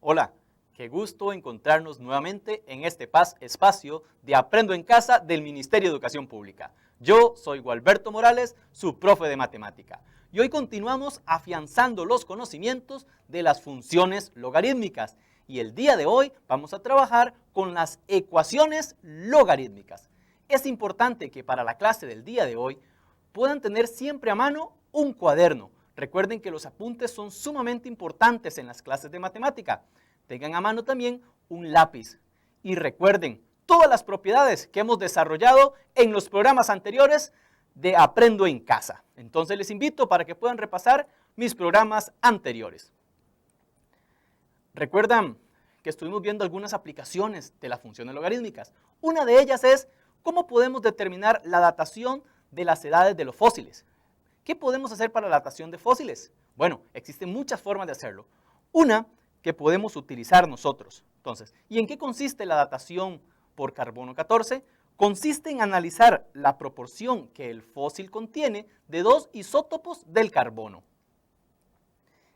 Hola, qué gusto encontrarnos nuevamente en este espacio de Aprendo en Casa del Ministerio de Educación Pública. Yo soy Gualberto Morales, su profe de matemática. Y hoy continuamos afianzando los conocimientos de las funciones logarítmicas. Y el día de hoy vamos a trabajar con las ecuaciones logarítmicas. Es importante que para la clase del día de hoy puedan tener siempre a mano un cuaderno. Recuerden que los apuntes son sumamente importantes en las clases de matemática. Tengan a mano también un lápiz. Y recuerden todas las propiedades que hemos desarrollado en los programas anteriores de Aprendo en Casa. Entonces les invito para que puedan repasar mis programas anteriores. Recuerdan que estuvimos viendo algunas aplicaciones de las funciones logarítmicas. Una de ellas es cómo podemos determinar la datación de las edades de los fósiles. ¿Qué podemos hacer para la datación de fósiles? Bueno, existen muchas formas de hacerlo. Una que podemos utilizar nosotros. Entonces, ¿y en qué consiste la datación por carbono 14? Consiste en analizar la proporción que el fósil contiene de dos isótopos del carbono.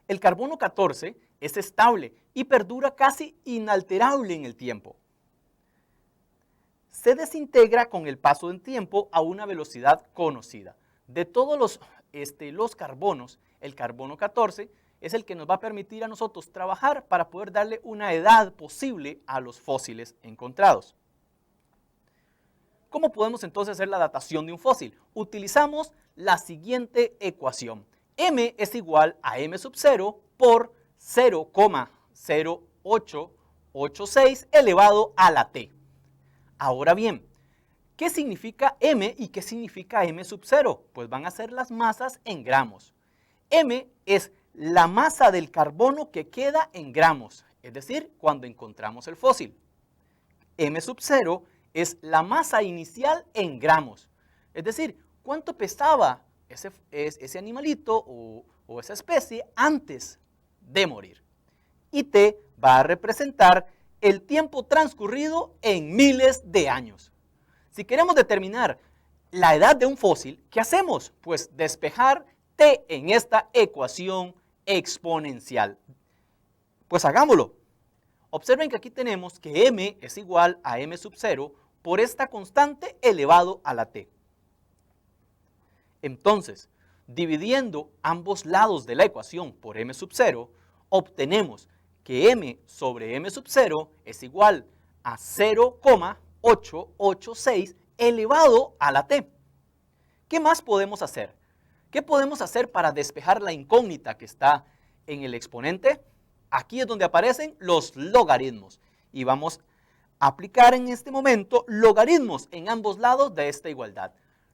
El carbono 14 es estable y perdura casi inalterable en el tiempo. Se desintegra con el paso del tiempo a una velocidad conocida. De todos los carbonos, el carbono 14 es el que nos va a permitir a nosotros trabajar para poder darle una edad posible a los fósiles encontrados. ¿Cómo podemos entonces hacer la datación de un fósil? Utilizamos la siguiente ecuación. M es igual a m sub 0 por 0,0886 elevado a la t. Ahora bien, ¿qué significa m y qué significa m sub 0? Pues van a ser las masas en gramos. M es la masa del carbono que queda en gramos, es decir, cuando encontramos el fósil. M sub 0 es la masa inicial en gramos, es decir, cuánto pesaba ese animalito o esa especie antes de morir. Y T va a representar el tiempo transcurrido en miles de años. Si queremos determinar la edad de un fósil, ¿qué hacemos? Pues despejar T en esta ecuación exponencial. Pues hagámoslo. Observen que aquí tenemos que m es igual a m sub 0 por esta constante elevado a la t. Entonces, dividiendo ambos lados de la ecuación por m sub 0, obtenemos que m sobre m sub 0 es igual a 0,886 elevado a la t. ¿Qué más podemos hacer? ¿Qué podemos hacer para despejar la incógnita que está en el exponente? Aquí es donde aparecen los logaritmos y vamos a aplicar en este momento logaritmos en ambos lados de esta igualdad.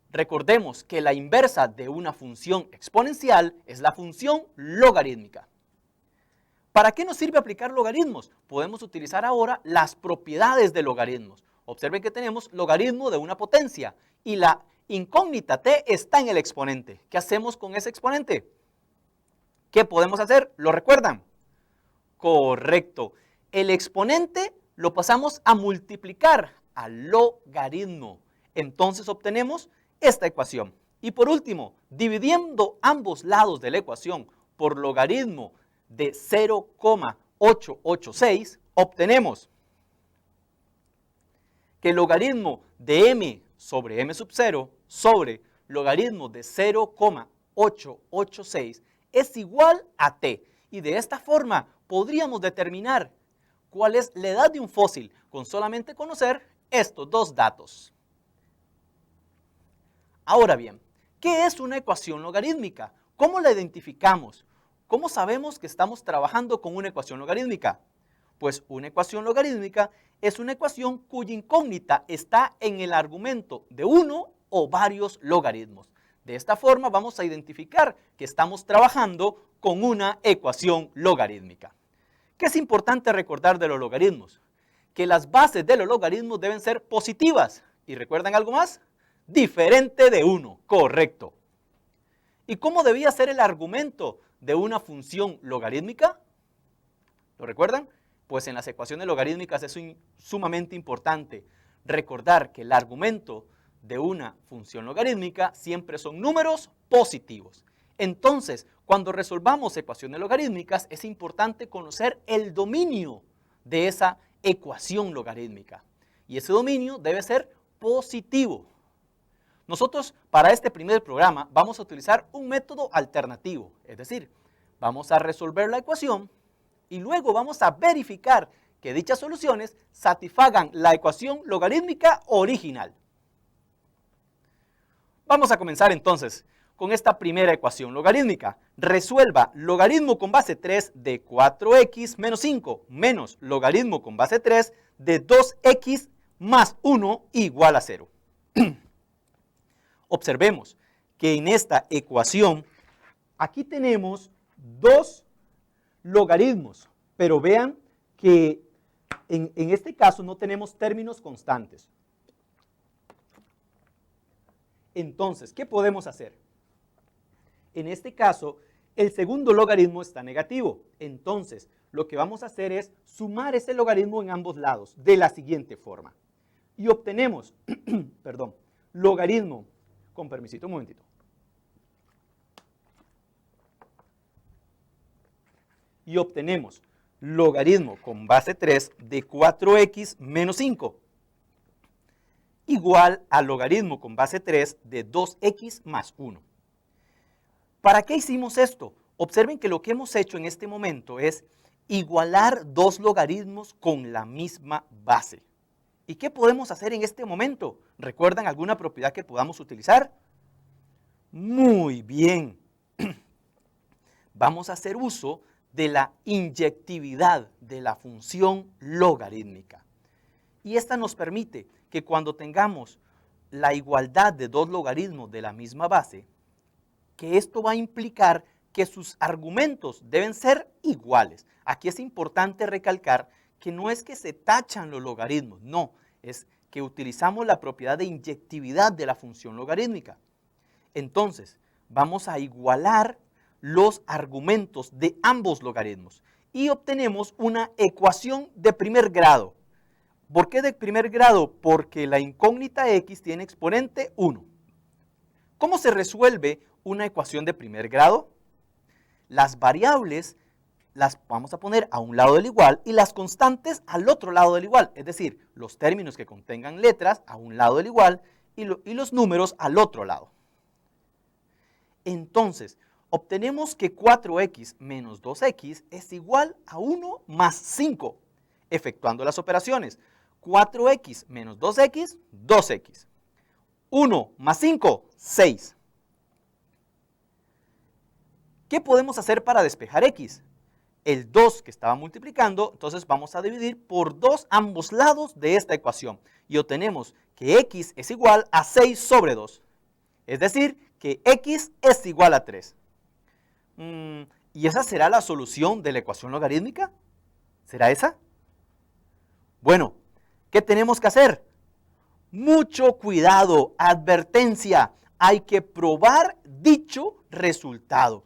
Recordemos que la inversa de una función exponencial es la función logarítmica. ¿Para qué nos sirve aplicar logaritmos? Podemos utilizar ahora las propiedades de logaritmos. Observen que tenemos logaritmo de una potencia y la incógnita t está en el exponente. ¿Qué hacemos con ese exponente? ¿Qué podemos hacer? ¿Lo recuerdan? Correcto. El exponente lo pasamos a multiplicar al logaritmo. Entonces obtenemos esta ecuación. Y por último, dividiendo ambos lados de la ecuación por logaritmo de 0,886, obtenemos que el logaritmo de m sobre m sub 0 sobre logaritmo de 0,886 es igual a t. Y de esta forma podríamos determinar cuál es la edad de un fósil con solamente conocer estos dos datos. Ahora bien, ¿qué es una ecuación logarítmica? ¿Cómo la identificamos? ¿Cómo sabemos que estamos trabajando con una ecuación logarítmica? Pues una ecuación logarítmica es una ecuación cuya incógnita está en el argumento de uno o varios logaritmos. De esta forma vamos a identificar que estamos trabajando con una ecuación logarítmica. ¿Qué es importante recordar de los logaritmos? Que las bases de los logaritmos deben ser positivas. ¿Y recuerdan algo más? Diferente de 1, correcto. ¿Y cómo debía ser el argumento de una función logarítmica? ¿Lo recuerdan? Pues en las ecuaciones logarítmicas es sumamente importante recordar que el argumento de una función logarítmica siempre son números positivos. Entonces, cuando resolvamos ecuaciones logarítmicas, es importante conocer el dominio de esa ecuación logarítmica. Y ese dominio debe ser positivo. Nosotros, para este primer programa, vamos a utilizar un método alternativo. Es decir, vamos a resolver la ecuación y luego vamos a verificar que dichas soluciones satisfagan la ecuación logarítmica original. Vamos a comenzar entonces con esta primera ecuación logarítmica. Resuelva logaritmo con base 3 de 4x menos 5 menos logaritmo con base 3 de 2x más 1 igual a 0. Observemos que en esta ecuación, aquí tenemos dos logaritmos, pero vean que en este caso no tenemos términos constantes. Entonces, ¿qué podemos hacer? En este caso, el segundo logaritmo está negativo. Entonces, lo que vamos a hacer es sumar ese logaritmo en ambos lados de la siguiente forma. Y obtenemos, perdón, logaritmo, con permisito un momentito. Y obtenemos logaritmo con base 3 de 4x menos 5 igual al logaritmo con base 3 de 2x más 1. ¿Para qué hicimos esto? Observen que lo que hemos hecho en este momento es igualar dos logaritmos con la misma base. ¿Y qué podemos hacer en este momento? ¿Recuerdan alguna propiedad que podamos utilizar? Muy bien. Vamos a hacer uso de la inyectividad de la función logarítmica. Y esta nos permite que cuando tengamos la igualdad de dos logaritmos de la misma base, que esto va a implicar que sus argumentos deben ser iguales. Aquí es importante recalcar que no es que se tachan los logaritmos, no, es que utilizamos la propiedad de inyectividad de la función logarítmica. Entonces, vamos a igualar los argumentos de ambos logaritmos y obtenemos una ecuación de primer grado. ¿Por qué de primer grado? Porque la incógnita x tiene exponente 1. ¿Cómo se resuelve una ecuación de primer grado? Las variables las vamos a poner a un lado del igual y las constantes al otro lado del igual. Es decir, los términos que contengan letras a un lado del igual y los números al otro lado. Entonces, obtenemos que 4x menos 2x es igual a 1 más 5. Efectuando las operaciones, 4x menos 2x, 2x. 1 más 5, 6. ¿Qué podemos hacer para despejar x? El 2 que estaba multiplicando, entonces vamos a dividir por 2 ambos lados de esta ecuación. Y obtenemos que x es igual a 6 sobre 2. Es decir, que x es igual a 3. ¿Y esa será la solución de la ecuación logarítmica? ¿Será esa? Bueno, ¿qué tenemos que hacer? Mucho cuidado, advertencia, hay que probar dicho resultado.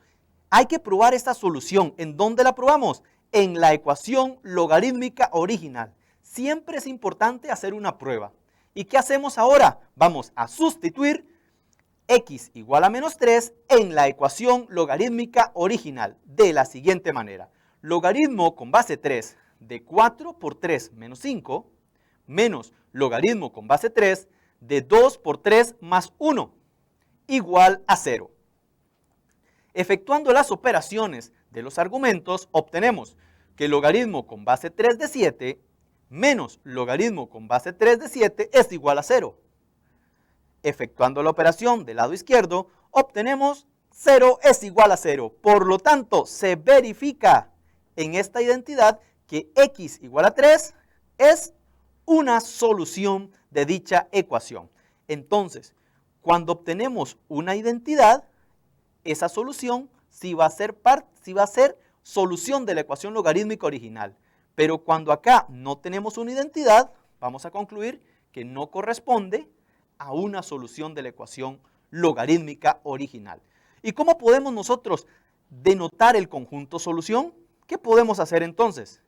Hay que probar esta solución. ¿En dónde la probamos? En la ecuación logarítmica original. Siempre es importante hacer una prueba. ¿Y qué hacemos ahora? Vamos a sustituir x igual a menos 3 en la ecuación logarítmica original de la siguiente manera. Logaritmo con base 3 de 4 por 3 menos 5 menos logaritmo con base 3 de 2 por 3 más 1 igual a 0. Efectuando las operaciones de los argumentos, obtenemos que logaritmo con base 3 de 7 menos logaritmo con base 3 de 7 es igual a 0. Efectuando la operación del lado izquierdo, obtenemos 0 es igual a 0. Por lo tanto, se verifica en esta identidad que x igual a 3 es una solución de dicha ecuación. Entonces, cuando obtenemos una identidad, esa solución sí va a ser solución de la ecuación logarítmica original. Pero cuando acá no tenemos una identidad, vamos a concluir que no corresponde a una solución de la ecuación logarítmica original. ¿Y cómo podemos nosotros denotar el conjunto solución? ¿Qué podemos hacer entonces?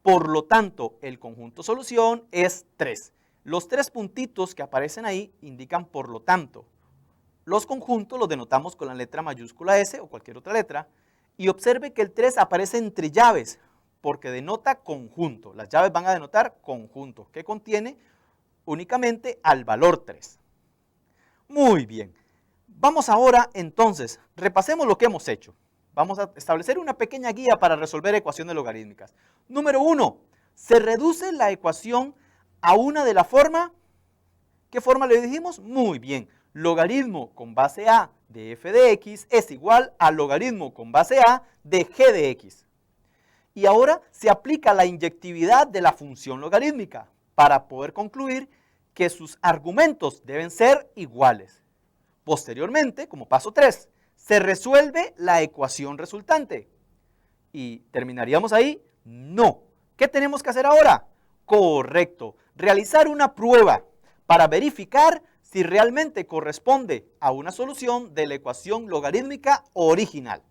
Por lo tanto, el conjunto solución es 3. Los 3 puntitos que aparecen ahí indican por lo tanto. Los conjuntos los denotamos con la letra mayúscula S o cualquier otra letra. Y observe que el 3 aparece entre llaves porque denota conjunto. Las llaves van a denotar conjunto que contiene únicamente al valor 3. Muy bien. Vamos ahora entonces, repasemos lo que hemos hecho. Vamos a establecer una pequeña guía para resolver ecuaciones logarítmicas. Número 1, se reduce la ecuación a una de la forma, ¿qué forma le dijimos? Muy bien, logaritmo con base a de f de x es igual a logaritmo con base a de g de x. Y ahora se aplica la inyectividad de la función logarítmica para poder concluir que sus argumentos deben ser iguales. Posteriormente, como paso 3, se resuelve la ecuación resultante. ¿Y terminaríamos ahí? No. ¿Qué tenemos que hacer ahora? Correcto, realizar una prueba para verificar si realmente corresponde a una solución de la ecuación logarítmica original.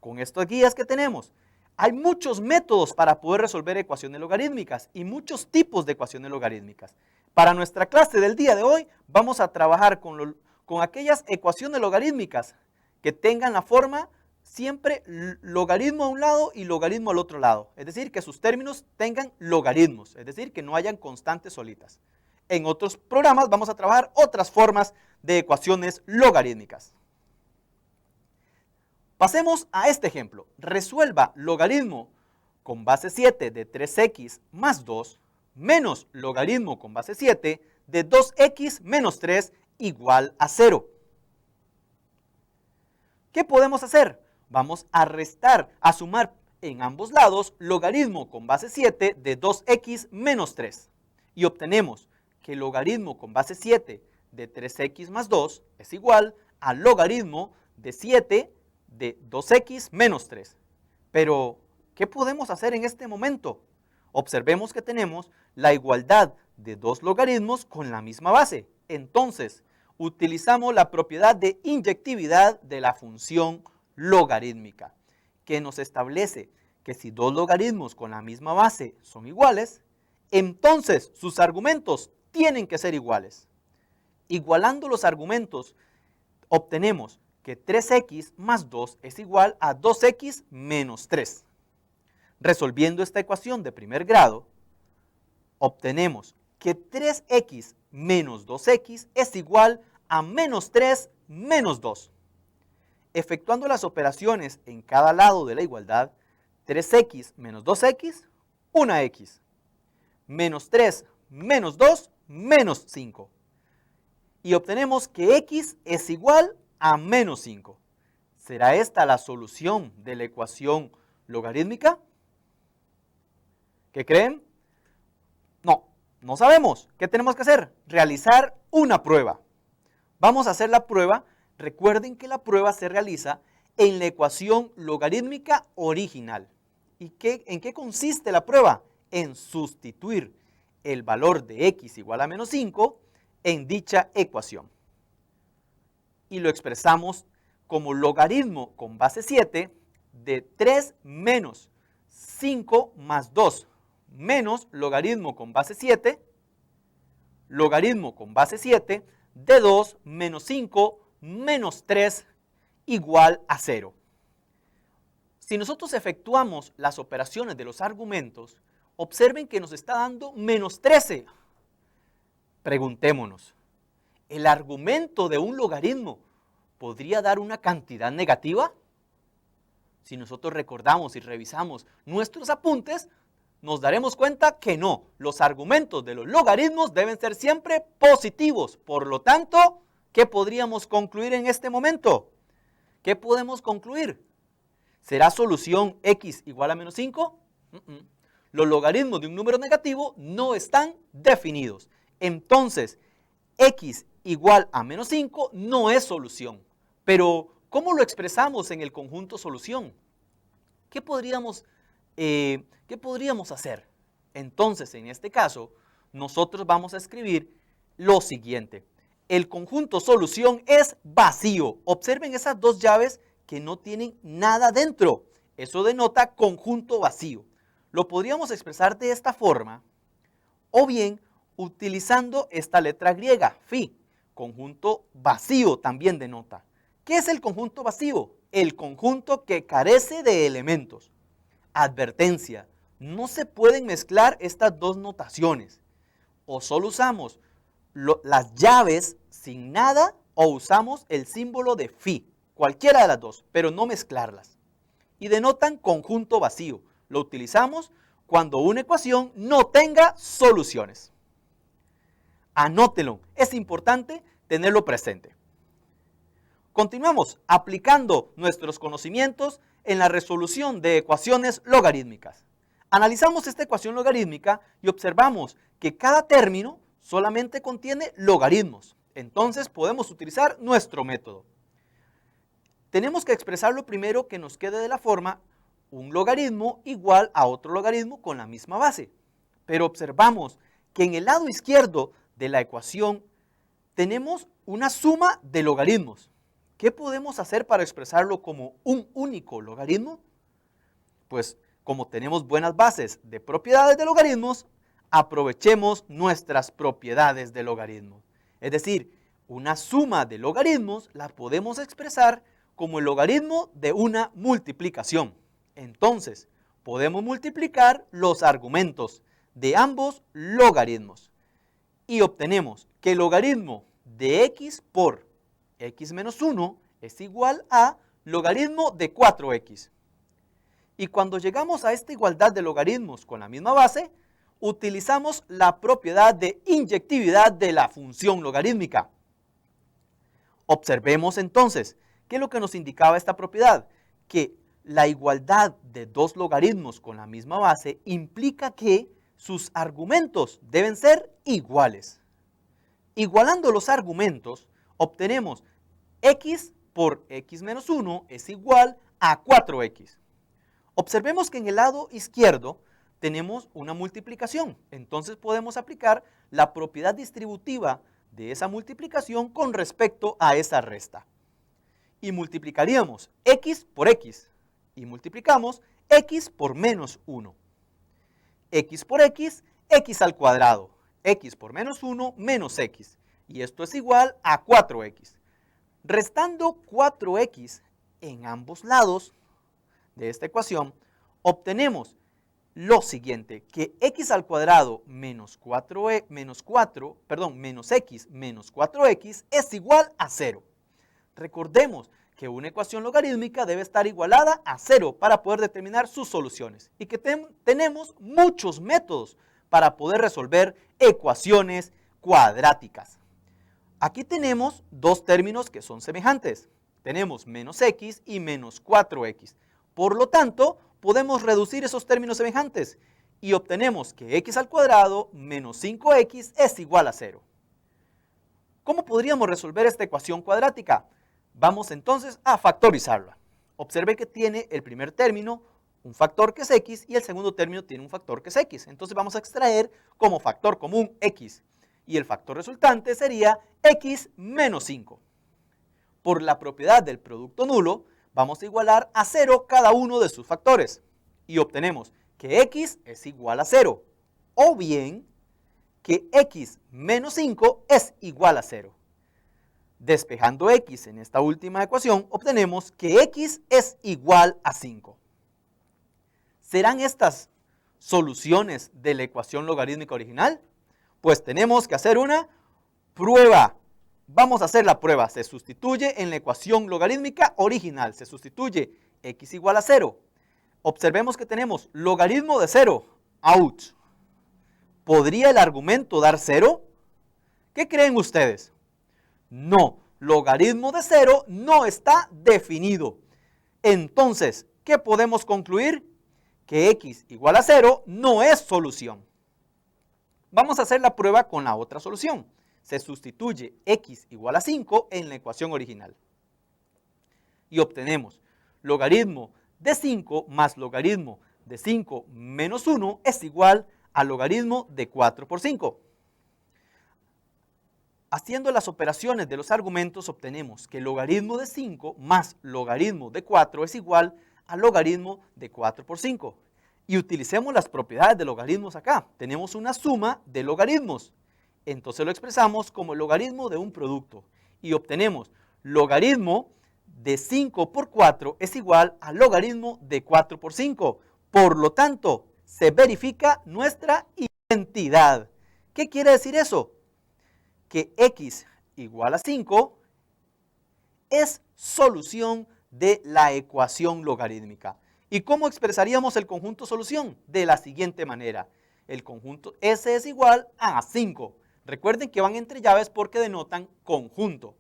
Con estas guías que tenemos, hay muchos métodos para poder resolver ecuaciones logarítmicas y muchos tipos de ecuaciones logarítmicas. Para nuestra clase del día de hoy, vamos a trabajar con aquellas ecuaciones logarítmicas que tengan la forma siempre logaritmo a un lado y logaritmo al otro lado. Es decir, que sus términos tengan logaritmos, es decir, que no hayan constantes solitas. En otros programas vamos a trabajar otras formas de ecuaciones logarítmicas. Pasemos a este ejemplo. Resuelva logaritmo con base 7 de 3x más 2 menos logaritmo con base 7 de 2x menos 3 igual a 0. ¿Qué podemos hacer? Vamos a restar, a sumar en ambos lados logaritmo con base 7 de 2x menos 3. Y obtenemos que logaritmo con base 7 de 3x más 2 es igual a logaritmo de 7 de 2x menos 3. Pero, ¿qué podemos hacer en este momento? Observemos que tenemos la igualdad de dos logaritmos con la misma base. Entonces, utilizamos la propiedad de inyectividad de la función logarítmica, que nos establece que si dos logaritmos con la misma base son iguales, entonces sus argumentos tienen que ser iguales. Igualando los argumentos, obtenemos que 3x más 2 es igual a 2x menos 3. Resolviendo esta ecuación de primer grado, obtenemos que 3x menos 2x es igual a menos 3 menos 2. Efectuando las operaciones en cada lado de la igualdad, 3x menos 2x, 1x. Menos 3 menos 2, menos 5. Y obtenemos que x es igual a menos 5. ¿Será esta la solución de la ecuación logarítmica? ¿Qué creen? No sabemos. ¿Qué tenemos que hacer? Realizar una prueba. Vamos a hacer la prueba. Recuerden que la prueba se realiza en la ecuación logarítmica original. ¿Y en qué consiste la prueba? En sustituir el valor de x igual a menos 5 en dicha ecuación. Y lo expresamos como logaritmo con base 7 de 3 menos 5 más 2 menos logaritmo con base 7, logaritmo con base 7 de 2 menos 5 menos 3 igual a 0. Si nosotros efectuamos las operaciones de los argumentos, observen que nos está dando menos 13. Preguntémonos, ¿el argumento de un logaritmo podría dar una cantidad negativa? Si nosotros recordamos y revisamos nuestros apuntes, nos daremos cuenta que no. Los argumentos de los logaritmos deben ser siempre positivos. Por lo tanto, ¿qué podríamos concluir en este momento? ¿Qué podemos concluir? ¿Será solución x igual a menos 5? Los logaritmos de un número negativo no están definidos. Entonces, x igual a menos 5 no es solución. Pero, ¿cómo lo expresamos en el conjunto solución? ¿Qué podríamos hacer? Entonces, en este caso, nosotros vamos a escribir lo siguiente. El conjunto solución es vacío. Observen esas dos llaves que no tienen nada dentro. Eso denota conjunto vacío. Lo podríamos expresar de esta forma o bien utilizando esta letra griega, phi. Conjunto vacío también denota. ¿Qué es el conjunto vacío? El conjunto que carece de elementos. Advertencia, no se pueden mezclar estas dos notaciones. O solo usamos las llaves sin nada o usamos el símbolo de phi, cualquiera de las dos, pero no mezclarlas. Y denotan conjunto vacío. Lo utilizamos cuando una ecuación no tenga soluciones. Anótelo, es importante tenerlo presente. Continuamos aplicando nuestros conocimientos en la resolución de ecuaciones logarítmicas. Analizamos esta ecuación logarítmica y observamos que cada término solamente contiene logaritmos. Entonces podemos utilizar nuestro método. Tenemos que expresarlo primero que nos quede de la forma un logaritmo igual a otro logaritmo con la misma base. Pero observamos que en el lado izquierdo de la ecuación tenemos una suma de logaritmos. ¿Qué podemos hacer para expresarlo como un único logaritmo? Pues como tenemos buenas bases de propiedades de logaritmos, aprovechemos nuestras propiedades de logaritmos. Es decir, una suma de logaritmos la podemos expresar como el logaritmo de una multiplicación. Entonces, podemos multiplicar los argumentos de ambos logaritmos y obtenemos que el logaritmo de x por x menos 1 es igual a logaritmo de 4x. Y cuando llegamos a esta igualdad de logaritmos con la misma base, utilizamos la propiedad de inyectividad de la función logarítmica. Observemos entonces, ¿qué es lo que nos indicaba esta propiedad? Que la igualdad de dos logaritmos con la misma base implica que sus argumentos deben ser iguales. Igualando los argumentos, obtenemos x por x menos 1 es igual a 4x. Observemos que en el lado izquierdo tenemos una multiplicación. Entonces podemos aplicar la propiedad distributiva de esa multiplicación con respecto a esa resta. Y multiplicaríamos x por x. Y multiplicamos x por menos 1. X por x, x al cuadrado. X por menos 1, menos x. Y esto es igual a 4x. Restando 4x en ambos lados de esta ecuación, obtenemos lo siguiente, que x al cuadrado menos x menos 4x es igual a 0. Recordemos que una ecuación logarítmica debe estar igualada a 0 para poder determinar sus soluciones y que tenemos muchos métodos para poder resolver ecuaciones cuadráticas. Aquí tenemos dos términos que son semejantes. Tenemos menos x y menos 4x. Por lo tanto, podemos reducir esos términos semejantes y obtenemos que x al cuadrado menos 5x es igual a 0. ¿Cómo podríamos resolver esta ecuación cuadrática? Vamos entonces a factorizarla. Observe que tiene el primer término un factor que es x y el segundo término tiene un factor que es x. Entonces vamos a extraer como factor común x y el factor resultante sería x menos 5. Por la propiedad del producto nulo, vamos a igualar a 0 cada uno de sus factores y obtenemos que x es igual a 0 o bien que x menos 5 es igual a 0. Despejando x en esta última ecuación, obtenemos que x es igual a 5. ¿Serán estas soluciones de la ecuación logarítmica original? Pues tenemos que hacer una prueba. Vamos a hacer la prueba. Se sustituye en la ecuación logarítmica original. Se sustituye x igual a 0. Observemos que tenemos logaritmo de 0. ¡Auch! ¿Podría el argumento dar 0? ¿Qué creen ustedes? No, logaritmo de 0 no está definido. Entonces, ¿qué podemos concluir? Que x igual a 0 no es solución. Vamos a hacer la prueba con la otra solución. Se sustituye x igual a 5 en la ecuación original. Y obtenemos logaritmo de 5 más logaritmo de 5 menos 1 es igual al logaritmo de 4 por 5. Haciendo las operaciones de los argumentos obtenemos que el logaritmo de 5 más logaritmo de 4 es igual al logaritmo de 4 por 5. Y utilicemos las propiedades de logaritmos acá. Tenemos una suma de logaritmos. Entonces lo expresamos como el logaritmo de un producto. Y obtenemos logaritmo de 5 por 4 es igual al logaritmo de 4 por 5. Por lo tanto, se verifica nuestra identidad. ¿Qué quiere decir eso? Que x igual a 5 es solución de la ecuación logarítmica. ¿Y cómo expresaríamos el conjunto solución? De la siguiente manera. El conjunto S es igual a 5. Recuerden que van entre llaves porque denotan conjunto.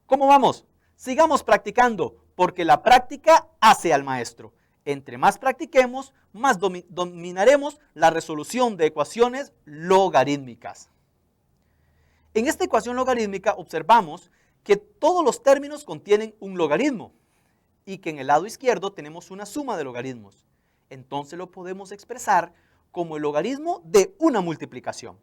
¿Cómo vamos? Sigamos practicando, porque la práctica hace al maestro. Entre más practiquemos, más dominaremos la resolución de ecuaciones logarítmicas. En esta ecuación logarítmica observamos que todos los términos contienen un logaritmo y que en el lado izquierdo tenemos una suma de logaritmos. Entonces lo podemos expresar como el logaritmo de una multiplicación.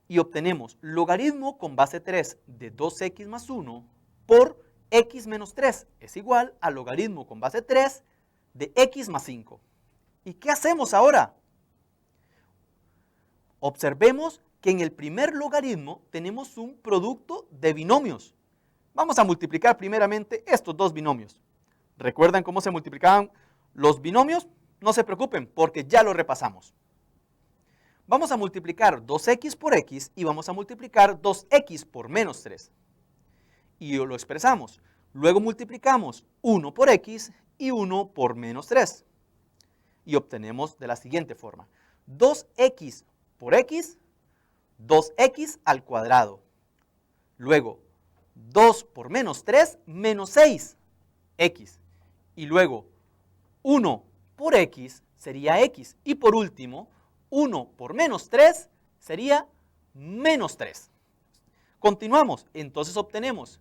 Y obtenemos logaritmo con base 3 de 2x más 1 por x menos 3 es igual al logaritmo con base 3 de x más 5. ¿Y qué hacemos ahora? Observemos que en el primer logaritmo tenemos un producto de binomios. Vamos a multiplicar primeramente estos dos binomios. ¿Recuerdan cómo se multiplicaban los binomios? No se preocupen porque ya lo repasamos. Vamos a multiplicar 2x por x y vamos a multiplicar 2x por menos 3. Y lo expresamos. Luego multiplicamos 1 por x y 1 por menos 3. Y obtenemos de la siguiente forma. 2x por x, 2x al cuadrado. Luego 2 por menos 3, menos 6, x. Y luego 1 por x sería x. Y por último, 1 por menos 3 sería menos 3. Continuamos, entonces obtenemos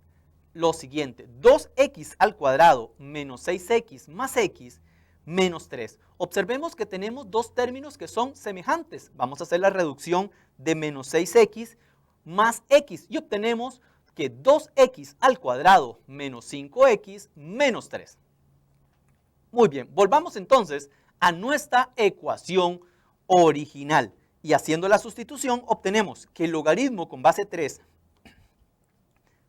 lo siguiente, 2x al cuadrado menos 6x más x menos 3. Observemos que tenemos dos términos que son semejantes. Vamos a hacer la reducción de menos 6x más x y obtenemos que 2x al cuadrado menos 5x menos 3. Muy bien, volvamos entonces a nuestra ecuación original. Y haciendo la sustitución obtenemos que el logaritmo con base 3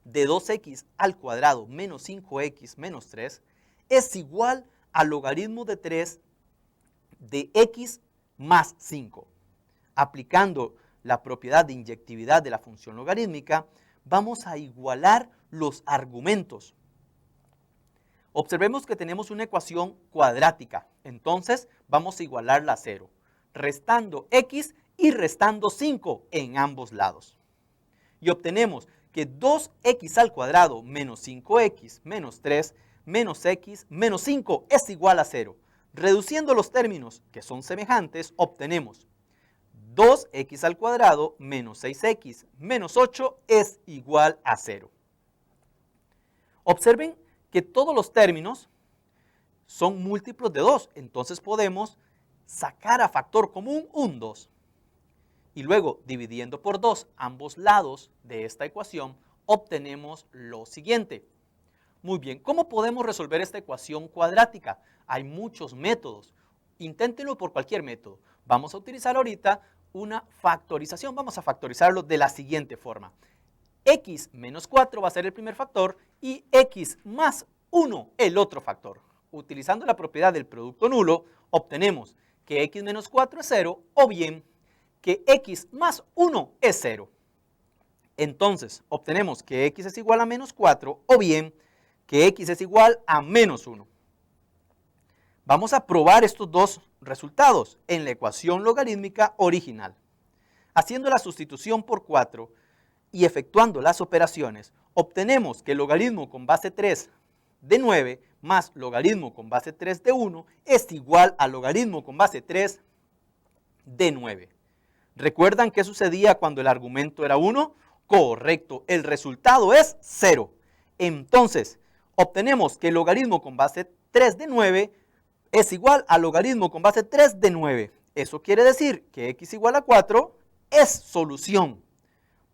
de 2x al cuadrado menos 5x menos 3 es igual al logaritmo de 3 de x más 5. Aplicando la propiedad de inyectividad de la función logarítmica, vamos a igualar los argumentos. Observemos que tenemos una ecuación cuadrática, entonces vamos a igualarla a 0, restando x y restando 5 en ambos lados. Y obtenemos que 2x al cuadrado menos 5x menos 3 menos x menos 5 es igual a 0. Reduciendo los términos que son semejantes, obtenemos 2x al cuadrado menos 6x menos 8 es igual a 0. Observen que todos los términos son múltiplos de 2, entonces podemos sacar a factor común un 2. Y luego, dividiendo por 2 ambos lados de esta ecuación, obtenemos lo siguiente. Muy bien, ¿cómo podemos resolver esta ecuación cuadrática? Hay muchos métodos. Inténtenlo por cualquier método. Vamos a utilizar ahorita una factorización. Vamos a factorizarlo de la siguiente forma. X menos 4 va a ser el primer factor y x más 1 el otro factor. Utilizando la propiedad del producto nulo, obtenemos que x menos 4 es 0 o bien que x más 1 es 0. Entonces, obtenemos que x es igual a menos 4 o bien que x es igual a menos 1. Vamos a probar estos dos resultados en la ecuación logarítmica original. Haciendo la sustitución por 4 y efectuando las operaciones, obtenemos que el logaritmo con base 3 de 9 más logaritmo con base 3 de 1 es igual al logaritmo con base 3 de 9. ¿Recuerdan qué sucedía cuando el argumento era 1? Correcto, el resultado es 0. Entonces, obtenemos que el logaritmo con base 3 de 9 es igual al logaritmo con base 3 de 9. Eso quiere decir que x igual a 4 es solución.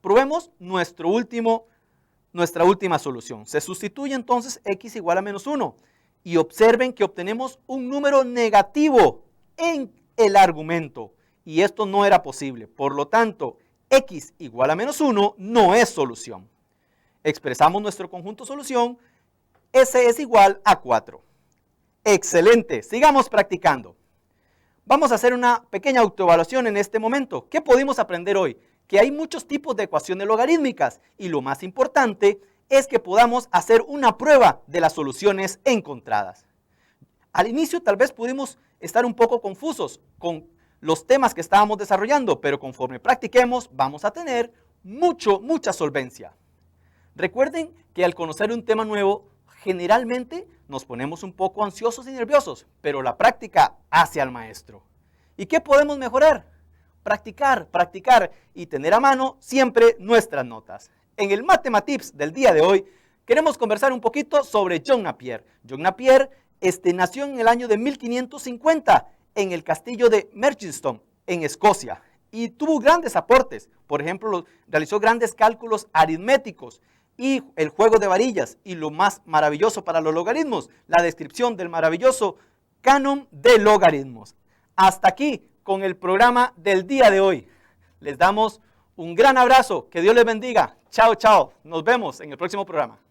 Probemos nuestra última solución. Se sustituye entonces x igual a menos 1. Y observen que obtenemos un número negativo en el argumento. Y esto no era posible. Por lo tanto, x igual a menos 1 no es solución. Expresamos nuestro conjunto solución. S es igual a 4. Excelente. Sigamos practicando. Vamos a hacer una pequeña autoevaluación en este momento. ¿Qué pudimos aprender hoy? Que hay muchos tipos de ecuaciones logarítmicas y lo más importante es que podamos hacer una prueba de las soluciones encontradas. Al inicio tal vez pudimos estar un poco confusos con los temas que estábamos desarrollando, pero conforme practiquemos vamos a tener mucha solvencia. Recuerden que al conocer un tema nuevo, generalmente nos ponemos un poco ansiosos y nerviosos, pero la práctica hace al maestro. ¿Y qué podemos mejorar? Practicar y tener a mano siempre nuestras notas. En el Mathematips del día de hoy queremos conversar un poquito sobre John Napier. John Napier nació en el año de 1550 en el castillo de Merchiston, en Escocia, y tuvo grandes aportes. Por ejemplo, realizó grandes cálculos aritméticos y el juego de varillas, y lo más maravilloso para los logaritmos, la descripción del maravilloso canon de logaritmos. Hasta aquí con el programa del día de hoy. Les damos un gran abrazo, que Dios les bendiga. Chao, chao. Nos vemos en el próximo programa.